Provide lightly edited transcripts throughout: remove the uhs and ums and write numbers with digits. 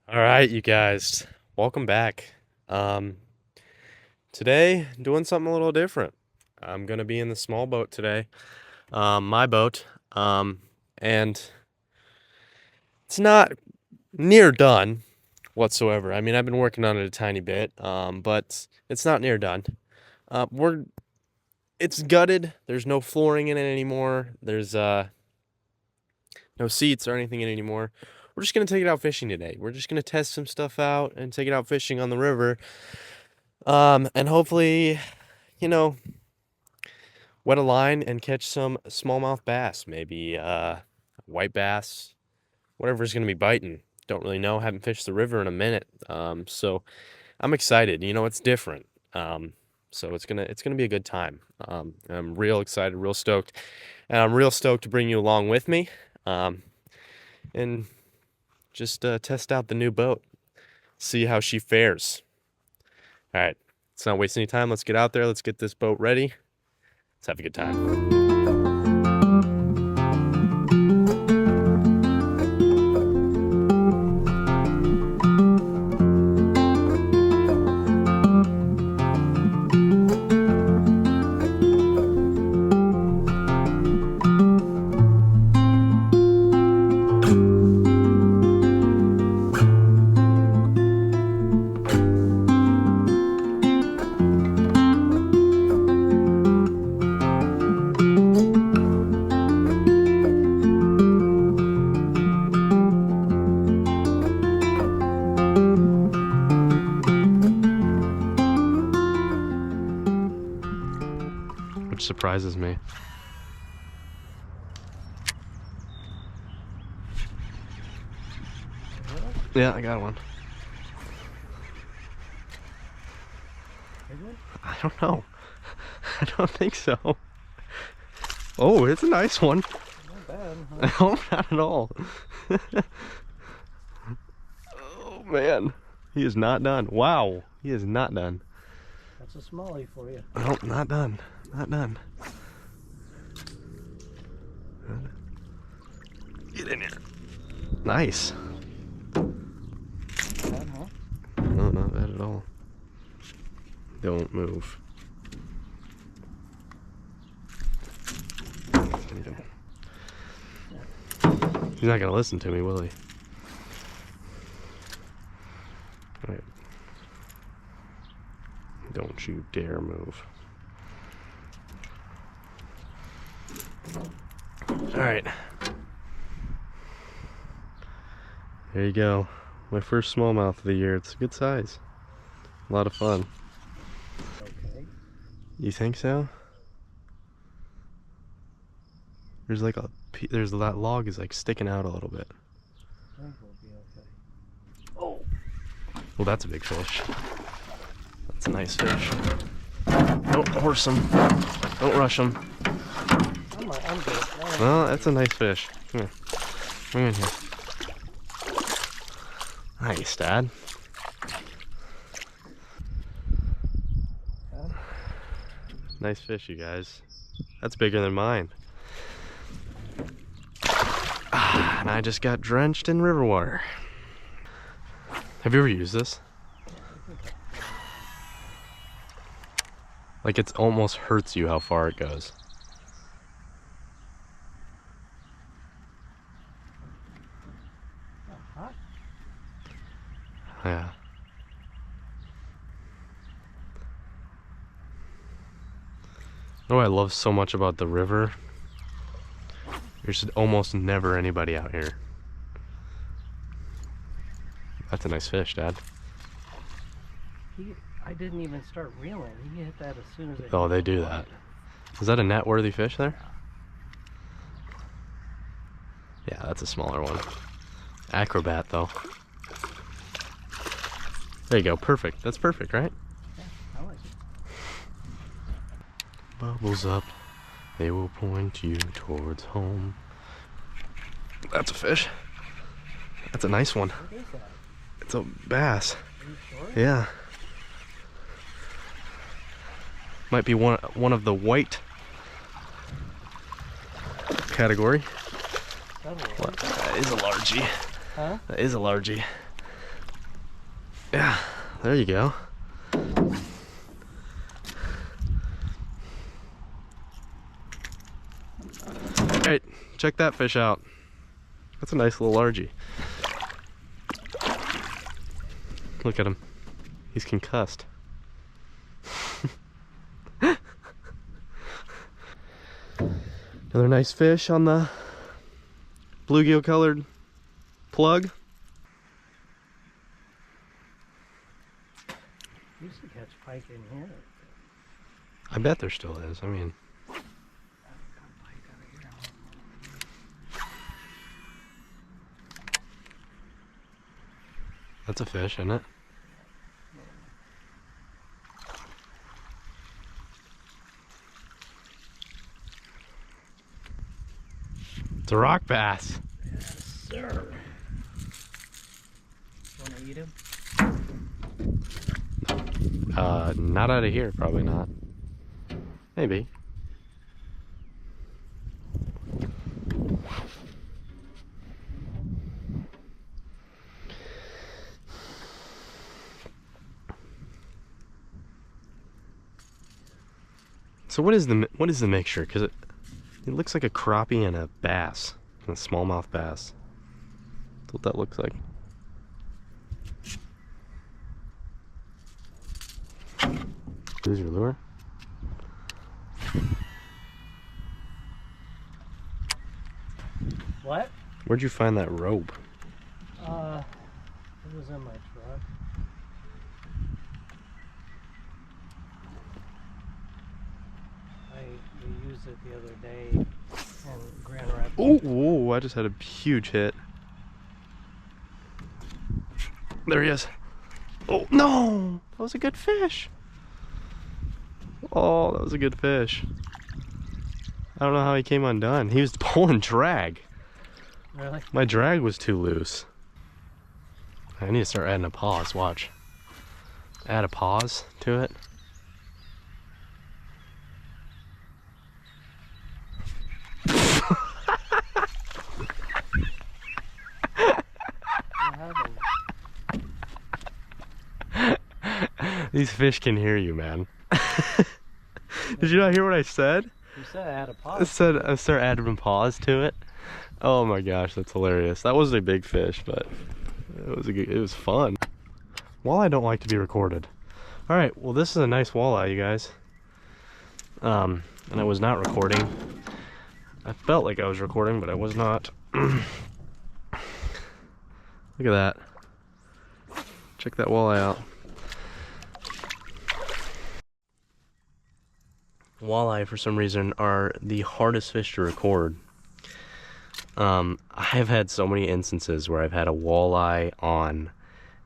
All right, you guys, welcome back. Um, Today, doing something a little different. I'm gonna be in the small boat today, my boat, and it's not near done whatsoever. I mean, I've been working on it a tiny bit, but it's not near done. We're It's gutted. There's no flooring in it anymore. There's no seats or anything in it anymore. We're just gonna take it out fishing today. We're just gonna test some stuff out and take it out fishing on the river. And hopefully, you know, wet a line and catch some smallmouth bass, maybe white bass, whatever's gonna be biting. Don't really know. Haven't fished the river in a minute. So I'm excited. You know, it's different. So it's gonna be a good time. I'm real excited, real stoked, and I'm real stoked to bring you along with me, and just test out the new boat, see how she fares. All right, let's not waste any time. Let's get out there. Let's get this boat ready. Let's have a good time. Which surprises me. Yeah, I got one. I don't know. I don't think so. Oh, it's a nice one. Not bad, huh? No, not at all. Oh man, he is not done. Wow, he is not done. That's a smallie for you. Nope, not done. Not done. Get in here. Nice. Bad, huh? No, not bad at all. Don't move. He's not gonna listen to me, will he? All right. Don't you dare move. All right. There you go. My first smallmouth of the year. It's a good size. A lot of fun. Okay. You think so? There's like that log is like sticking out a little bit. I think we'll be okay. Oh! Well, that's a big fish. That's a nice fish. Don't horse him. Don't rush him. I'm good. Well, that's a nice fish. Come here. Bring in here. Nice, Dad. Dad? Nice fish, you guys. That's bigger than mine. And I just got drenched in river water. Have you ever used this? Like, it almost hurts you how far it goes. Hot? Yeah. You know what I love so much about the river? There's almost never anybody out here. That's a nice fish, Dad. I didn't even start reeling. He hit that as soon as I Oh, hit they the do line. that. Is that a net-worthy fish there? Yeah, that's a smaller one. Acrobat, though. There you go. Perfect. That's perfect, right? Yeah, I like it. Bubbles up. They will point you towards home. That's a fish. That's a nice one. What is that? It's a bass. Are you sure? Yeah. Might be one of the white category. That'll What? work. That is a largie. Huh? That is a largie. Yeah, there you go. Alright, check that fish out. That's a nice little largie. Look at him. He's concussed. Another nice fish on the bluegill colored plug. Used to catch pike in here. I bet there still is. I mean, that's a fish, isn't it? It's a rock bass. Yes, sir. Want to eat him? Not out of here, probably not. Maybe. So what is the mixture? Because it looks like a crappie and a bass, and a smallmouth bass. That's what that looks like. Here's your lure. What? Where'd you find that rope? It was in my truck. We used it the other day in Grand Rapids. Oh, whoa, I just had a huge hit. There he is. Oh, no! That was a good fish. Oh, that was a good fish. I don't know how he came undone. He was pulling drag. Really? My drag was too loose. I need to start adding a pause, watch. Add a pause to it. These fish can hear you, man. Did you not hear what I said? You said add a pause. I said adding a pause to it. Oh my gosh, that's hilarious. That wasn't a big fish, but it was fun. Walleye don't like to be recorded. All right, well this is a nice walleye, you guys. And I was not recording. I felt like I was recording, but I was not. Look at that. Check that walleye out. Walleye, for some reason, are the hardest fish to record. I've had so many instances where I've had a walleye on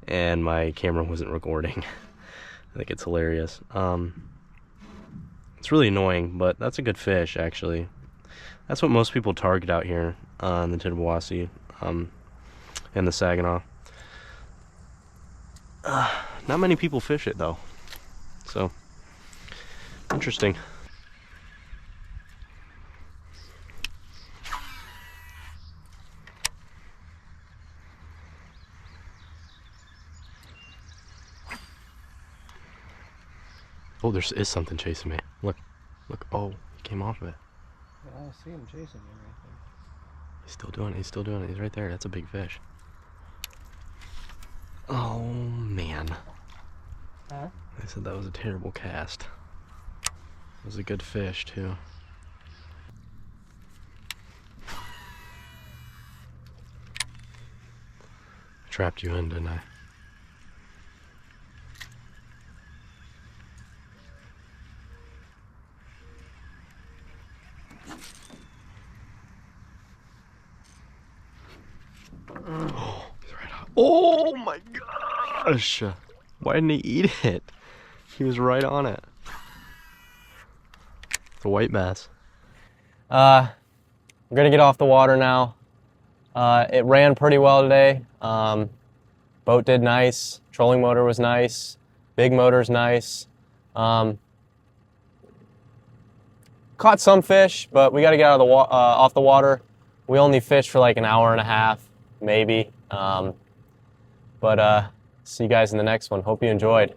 and my camera wasn't recording. I think it's hilarious. It's really annoying, but that's a good fish, actually. That's what most people target out here in the Tittabawassee and the Saginaw. Not many people fish it, though. So, interesting. Oh, there is something chasing me. Look. Look. Oh, he came off of it. Yeah, I see him chasing you right there. He's still doing it. He's still doing it. He's right there. That's a big fish. Oh, man. Huh? I said that was a terrible cast. It was a good fish, too. I trapped you in, didn't I? Oh, he's right on. Oh my gosh! Why didn't he eat it? He was right on it. It's a white bass. We're gonna get off the water now. It ran pretty well today. Boat did nice. Trolling motor was nice. Big motor's nice. Caught some fish, but we got to get out of the off the water. We only fished for like an hour and a half, maybe. But See you guys in the next one. Hope you enjoyed.